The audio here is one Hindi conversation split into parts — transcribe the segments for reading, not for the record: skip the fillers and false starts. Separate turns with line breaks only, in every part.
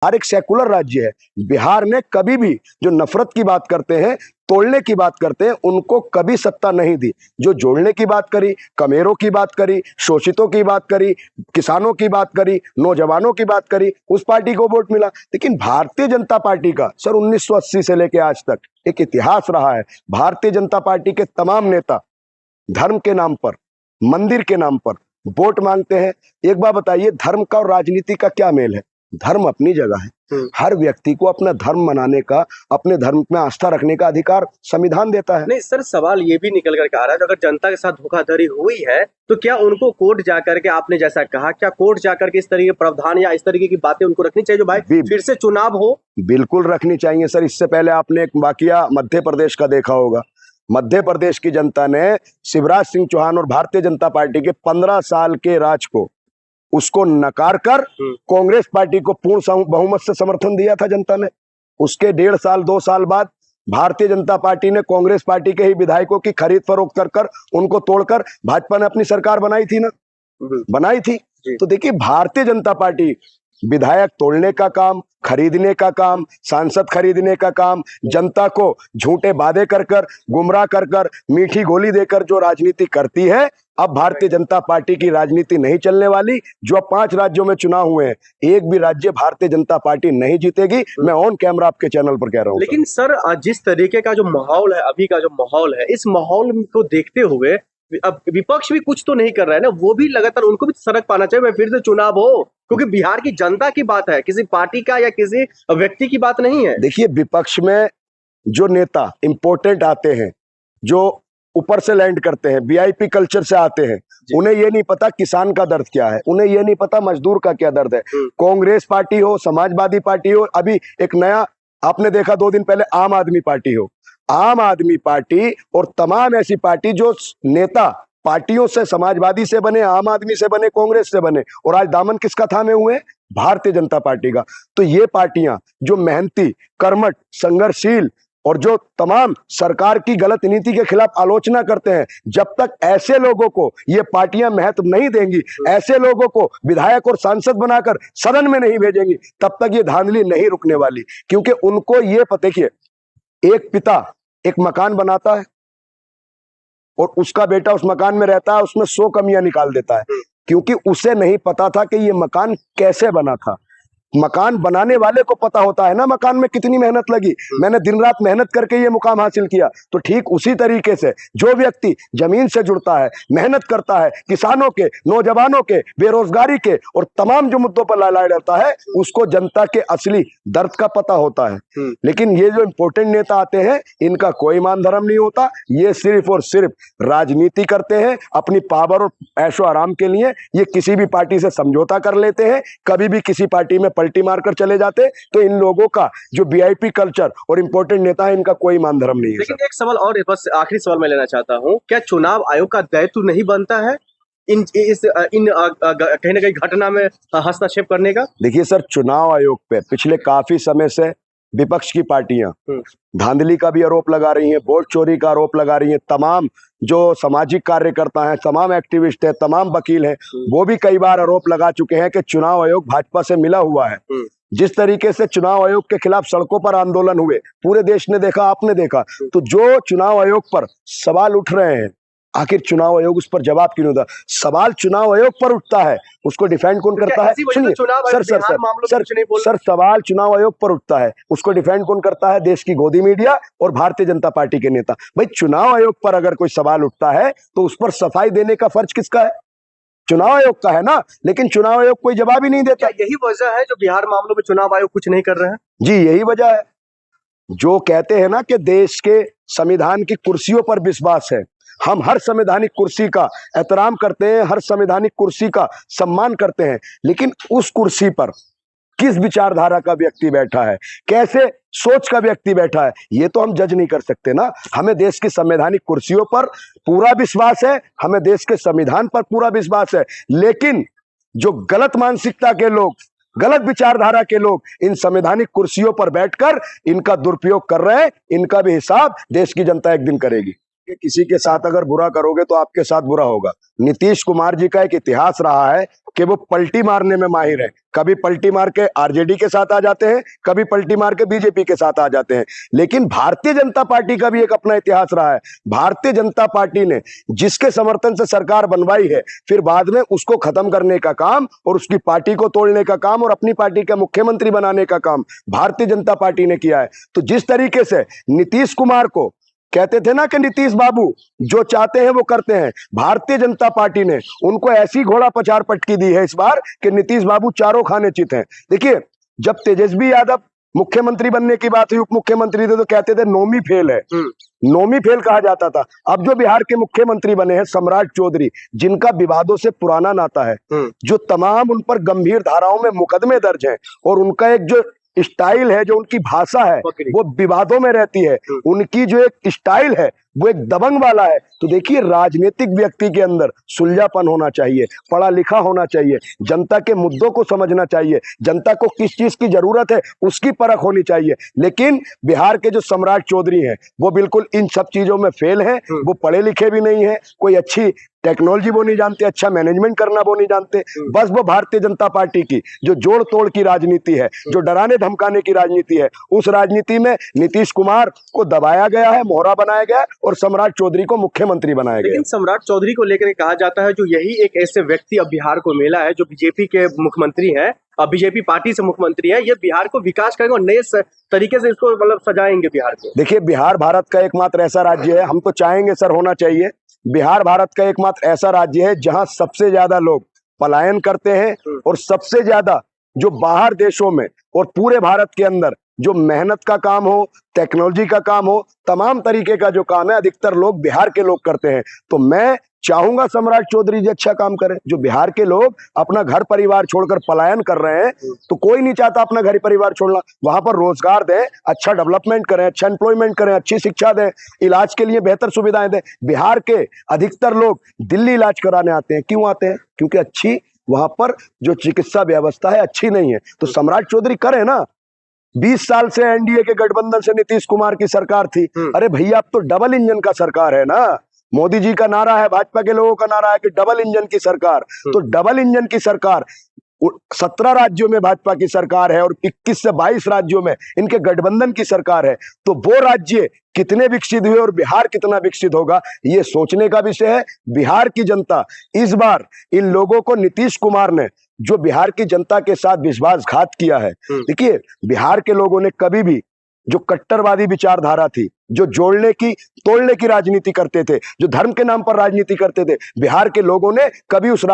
बिहार एक सेकुलर राज्य है। बिहार ने कभी भी जो नफरत की बात करते हैं, तोड़ने की बात करते हैं, उनको कभी सत्ता नहीं दी। जो जोड़ने की बात करी, कमेरों की बात करी, शोषितों की बात करी, किसानों की बात करी, नौजवानों की बात करी, उस पार्टी को वोट मिला। लेकिन भारतीय जनता पार्टी का सर 1980 से लेकर आज तक एक इतिहास रहा है। भारतीय जनता पार्टी के तमाम नेता धर्म के नाम पर, मंदिर के नाम पर वोट मांगते हैं। एक बात बताइए, धर्म का और राजनीति का क्या मेल है? धर्म अपनी जगह है, हर व्यक्ति को अपना धर्म मनाने का, अपने धर्म में आस्था रखने का अधिकार संविधान देता है।
नहीं सर, सवाल ये भी निकल करके आ रहा है, अगर जनता के साथ धोखाधड़ी हुई है तो क्या उनको कोर्ट जाकर के, आपने जैसा कहा, क्या कोर्ट जाकर के इस तरीके के प्रावधान या इस तरीके की बातें उनको रखनी चाहिए जो भाई फिर से चुनाव हो?
बिल्कुल रखनी चाहिए सर। इससे पहले आपने एक वाकया मध्य प्रदेश का देखा होगा। मध्य प्रदेश की जनता ने शिवराज सिंह चौहान और भारतीय जनता पार्टी के 15 साल के राज को, उसको नकार कर कांग्रेस पार्टी को पूर्ण बहुमत से समर्थन दिया था जनता ने। उसके 1.5 साल 2 साल बाद भारतीय जनता पार्टी ने कांग्रेस पार्टी के ही विधायकों की खरीद फरोख्त कर उनको तोड़कर भाजपा ने अपनी सरकार बनाई थी ना, बनाई थी। तो देखिए, भारतीय जनता पार्टी विधायक तोड़ने का काम, खरीदने का काम, सांसद खरीदने का काम, जनता को झूठे वादे कर कर, गुमराह कर कर, मीठी गोली देकर जो राजनीति करती है, अब भारतीय जनता पार्टी की राजनीति नहीं चलने वाली। जो अब 5 राज्यों में चुनाव हुए हैं, एक भी राज्य भारतीय जनता पार्टी नहीं जीतेगी। मैं ऑन कैमरा आपके चैनल पर कह रहा हूँ।
लेकिन सर, जिस तरीके का जो माहौल है, अभी का जो माहौल है, इस माहौल को देखते हुए अब विपक्ष भी कुछ तो नहीं कर रहा है ना, वो भी लगातार, उनको भी सड़क पाना चाहिए भाई, फिर से चुनाव हो, क्योंकि बिहार की जनता की बात है, किसी पार्टी का या किसी व्यक्ति की बात नहीं है।
देखिए, विपक्ष में जो नेता इंपोर्टेंट आते हैं, जो ऊपर से लैंड करते हैं, वीआईपी कल्चर से आते हैं, उन्हें ये नहीं पता किसान का दर्द क्या है, उन्हें ये नहीं पता मजदूर का क्या दर्द है। कांग्रेस पार्टी हो, समाजवादी पार्टी हो, अभी एक नया आपने देखा 2 दिन पहले आम आदमी पार्टी हो, आम आदमी पार्टी और तमाम ऐसी पार्टी जो नेता पार्टियों से, समाजवादी से बने, आम आदमी से बने, कांग्रेस से बने, और आज दामन किसका थामे हुए? भारतीय जनता पार्टी का। तो ये पार्टियां जो मेहनती, कर्मठ, संघर्षशील और जो तमाम सरकार की गलत नीति के खिलाफ आलोचना करते हैं, जब तक ऐसे लोगों को ये पार्टियां महत्व नहीं देंगी, ऐसे लोगों को विधायक और सांसद बनाकर सदन में नहीं भेजेंगी, तब तक ये धांधली नहीं रुकने वाली। क्योंकि उनको ये पता, देखिए, एक पिता एक मकान बनाता है और उसका बेटा उस मकान में रहता है, उसमें 100 कमियां निकाल देता है, क्योंकि उसे नहीं पता था कि ये मकान कैसे बना था। मकान बनाने वाले को पता होता है ना मकान में कितनी मेहनत लगी, मैंने दिन रात मेहनत करके ये मुकाम हासिल किया। तो ठीक उसी तरीके से जो व्यक्ति जमीन से जुड़ता है, मेहनत करता है, किसानों के, नौजवानों के, बेरोजगारी के और तमाम जो मुद्दों पर लड़ाई लड़ता है, उसको जनता के असली दर्द का पता होता है। लेकिन ये जो इंपोर्टेंट नेता आते हैं, इनका कोई ईमान धर्म नहीं होता। ये सिर्फ और सिर्फ राजनीति करते हैं अपनी पावर और ऐशो आराम के लिए। ये किसी भी पार्टी से समझौता कर लेते हैं, कभी भी किसी पार्टी में पलटी मारकर चले जाते। तो इन लोगों का जो वीआईपी कल्चर और इंपोर्टेंट नेता है, इनका कोई ईमान धर्म नहीं है।
लेकिन एक सवाल और, बस आखिरी सवाल मैं लेना चाहता हूं, क्या चुनाव आयोग का दायित्व नहीं बनता है इन कहीं ना कहीं घटना में हस्तक्षेप करने का?
देखिए सर, चुनाव आयोग पे पिछले काफी समय से विपक्ष की पार्टियां धांधली का भी आरोप लगा रही हैं, वोट चोरी का आरोप लगा रही हैं। तमाम जो सामाजिक कार्यकर्ता हैं, तमाम एक्टिविस्ट हैं, तमाम वकील हैं, वो भी कई बार आरोप लगा चुके हैं कि चुनाव आयोग भाजपा से मिला हुआ है। जिस तरीके से चुनाव आयोग के खिलाफ सड़कों पर आंदोलन हुए, पूरे देश ने देखा, आपने देखा। तो जो चुनाव आयोग पर सवाल उठ रहे हैं, आखिर चुनाव आयोग उस पर जवाब क्यों नहीं देता? सवाल चुनाव आयोग पर उठता है, उसको डिफेंड कौन करता है? सुनिए सर, सवाल चुनाव आयोग पर उठता है, उसको डिफेंड कौन करता है? देश की गोदी मीडिया और भारतीय जनता पार्टी के नेता। भाई, चुनाव आयोग पर अगर कोई सवाल उठता है तो उस पर सफाई देने का फर्ज किसका है? चुनाव आयोग का है ना। लेकिन चुनाव आयोग कोई जवाब ही नहीं देता।
यही वजह है जो बिहार मामलों में चुनाव आयोग कुछ नहीं कर रहे हैं?
जी, यही वजह है। जो कहते हैं ना कि देश के संविधान की कुर्सियों पर विश्वास है, हम हर संवैधानिक कुर्सी का एहतराम करते हैं, हर संवैधानिक कुर्सी का सम्मान करते हैं, लेकिन उस कुर्सी पर किस विचारधारा का व्यक्ति बैठा है, कैसे सोच का व्यक्ति बैठा है, ये तो हम जज नहीं कर सकते ना। हमें देश की संवैधानिक कुर्सियों पर पूरा विश्वास है, हमें देश के संविधान पर पूरा विश्वास है, लेकिन जो गलत मानसिकता के लोग, गलत विचारधारा के लोग इन संवैधानिक कुर्सियों पर बैठकर इनका दुरुपयोग कर रहे हैं, इनका भी हिसाब देश की जनता एक दिन करेगी। कि किसी के साथ अगर बुरा करोगे तो आपके साथ बुरा होगा। नीतीश कुमार जी का एक इतिहास रहा है कि वो पलटी मारने में माहिर है। कभी पलटी मार के आरजेडी के साथ आ जाते हैं, कभी पलटी मार के बीजेपी के साथ आ जाते हैं। लेकिन भारतीय जनता पार्टी का भी एक अपना इतिहास रहा है। भारतीय जनता पार्टी ने जिसके समर्थन से सरकार बनवाई है, फिर बाद में उसको खत्म करने का काम और उसकी पार्टी को तोड़ने का काम और अपनी पार्टी का मुख्यमंत्री बनाने का काम भारतीय जनता पार्टी ने किया है। तो जिस तरीके से नीतीश कुमार को कहते थे ना कि नीतीश बाबू जो चाहते हैं वो करते हैं, भारतीय जनता पार्टी ने उनको ऐसी घोड़ा पछाड़ पटकी दी है इस बार कि नीतीश बाबू चारों खाने चित हैं। देखिए, जब तेजस्वी यादव मुख्यमंत्री बनने की बात हुई, उप मुख्यमंत्री थे, तो कहते थे नौमी फेल है, नौमी फेल कहा जाता था। अब जो बिहार के मुख्यमंत्री बने हैं सम्राट चौधरी, जिनका विवादों से पुराना नाता है, जो तमाम उन पर गंभीर धाराओं में मुकदमे दर्ज हैं और उनका एक जो स्टाइल है, जो उनकी भाषा है वो विवादों में रहती है, उनकी जो एक स्टाइल है वो एक दबंग वाला है। तो देखिए, राजनीतिक व्यक्ति के अंदर सुलझापन होना चाहिए, पढ़ा लिखा होना चाहिए, जनता के मुद्दों को समझना चाहिए, जनता को किस चीज की जरूरत है उसकी परख होनी चाहिए। लेकिन बिहार के जो सम्राट चौधरी हैं वो बिल्कुल इन सब चीजों में फेल हैं। वो पढ़े लिखे भी नहीं है, कोई अच्छी टेक्नोलॉजी वो नहीं जानते, अच्छा मैनेजमेंट करना वो नहीं जानते। बस वो भारतीय जनता पार्टी की जो जोड़ तोड़ की राजनीति है, जो डराने धमकाने की राजनीति है, उस राजनीति में नीतीश कुमार को दबाया गया है, मोहरा बनाया गया है और सम्राट चौधरी को मुख्यमंत्री बनाया गया।
लेकिन सम्राट चौधरी को लेकर कहा जाता है जो यही एक ऐसे व्यक्ति अब बिहार को मिला है जो बीजेपी के मुख्यमंत्री हैं, अब बीजेपी पार्टी से मुख्यमंत्री है, ये बिहार को विकास करेंगे और नए तरीके से इसको मतलब सजाएंगे बिहार को।
देखिए, बिहार भारत का एकमात्र ऐसा राज्य है, हम तो चाहेंगे सर होना चाहिए, बिहार भारत का एकमात्र ऐसा राज्य है जहां सबसे ज्यादा लोग पलायन करते हैं और सबसे ज्यादा जो बाहर देशों में और पूरे भारत के अंदर जो मेहनत का काम हो, टेक्नोलॉजी का काम हो, तमाम तरीके का जो काम है अधिकतर लोग बिहार के लोग करते हैं। तो मैं चाहूंगा सम्राट चौधरी जी अच्छा काम करें। जो बिहार के लोग अपना घर परिवार छोड़कर पलायन कर रहे हैं, तो कोई नहीं चाहता अपना घर परिवार छोड़ना, वहां पर रोजगार दें, अच्छा डेवलपमेंट करें, अच्छा एम्प्लॉयमेंट करें, अच्छी शिक्षा दें, इलाज के लिए बेहतर सुविधाएं दें। बिहार के अधिकतर लोग दिल्ली इलाज कराने आते हैं, क्यों आते हैं? क्योंकि अच्छी वहां पर जो चिकित्सा व्यवस्था है अच्छी नहीं है। तो सम्राट चौधरी करे ना, 20 साल से एनडीए के गठबंधन से नीतीश कुमार की सरकार थी। अरे भैया, अब तो डबल इंजन का सरकार है ना। मोदी जी का नारा है, भाजपा के लोगों का नारा है कि डबल इंजन की सरकार। तो डबल इंजन की सरकार 17 राज्यों में भाजपा की सरकार है और 21 से 22 राज्यों में इनके गठबंधन की सरकार है। तो वो राज्य कितने विकसित हुए और बिहार कितना विकसित होगा, ये सोचने का विषय है। बिहार की जनता इस बार इन लोगों को, नीतीश कुमार ने जो बिहार की जनता के साथ विश्वासघात किया है, देखिए, बिहार के लोगों ने कभी भी जो कट्टरवादी विचारधारा थी, जो जोड़ने की तोड़ने की राजनीति करते थे, जो धर्म के नाम पर राजनीति करते थे, बिहार के लोगों ने कभी उस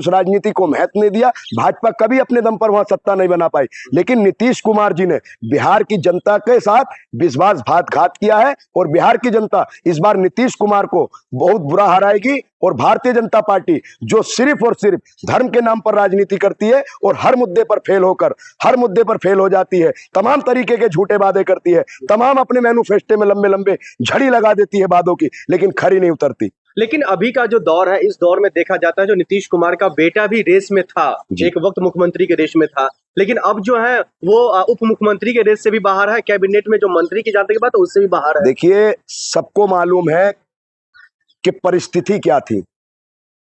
राजनीति को महत्व नहीं दिया। भाजपा कभी अपने दम पर वहां सत्ता नहीं बना पाई। लेकिन नीतीश कुमार जी ने बिहार की जनता के साथ विश्वासघात किया है और बिहार की जनता इस बार नीतीश कुमार को बहुत बुरा हराएगी। और भारतीय जनता पार्टी जो सिर्फ और सिर्फ धर्म के नाम पर राजनीति करती है और हर मुद्दे पर फेल हो जाती है, तमाम तरीके के झूठे वादे करती है, तमाम अपने मैनिफेस्टो में लंबे झड़ी लगा देती है वादों की, लेकिन खरी नहीं उतरती।
लेकिन अभी का जो दौर है, इस दौर में देखा जाता है जो नीतीश कुमार का बेटा भी रेस में था, एक वक्त मुख्यमंत्री के रेस में था, लेकिन अब जो है वो उप मुख्यमंत्री के रेस से भी बाहर है, कैबिनेट में जो मंत्री की जाने के बाद उससे भी बाहर है।
देखिए, सबको मालूम है कि परिस्थिति क्या थी।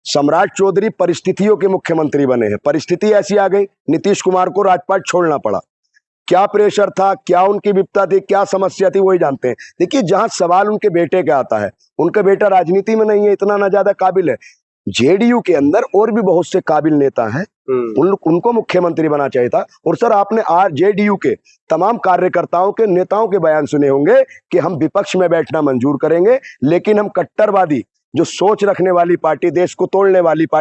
सम्राट चौधरी परिस्थितियों के मुख्यमंत्री बने हैं। परिस्थिति ऐसी आ गई, नीतीश कुमार को राजपाट छोड़ना पड़ा। क्या प्रेशर था, क्या उनकी विपत्ता थी, क्या समस्या थी, वही जानते हैं। देखिए, जहां सवाल उनके बेटे का आता है, उनका बेटा राजनीति में नहीं है, इतना ना ज्यादा काबिल है। जेडीयू के अंदर और भी बहुत से काबिल नेता हैं, उनको मुख्यमंत्री बना चाहिए था। और सर, आपने आज जेडीयू के तमाम कार्यकर्ताओं के, नेताओं के बयान सुने होंगे कि हम विपक्ष में बैठना मंजूर करेंगे, लेकिन हम कट्टरवादी जो सोच रखने वाली पार्टी, देश को तोड़ने वाली पार्टी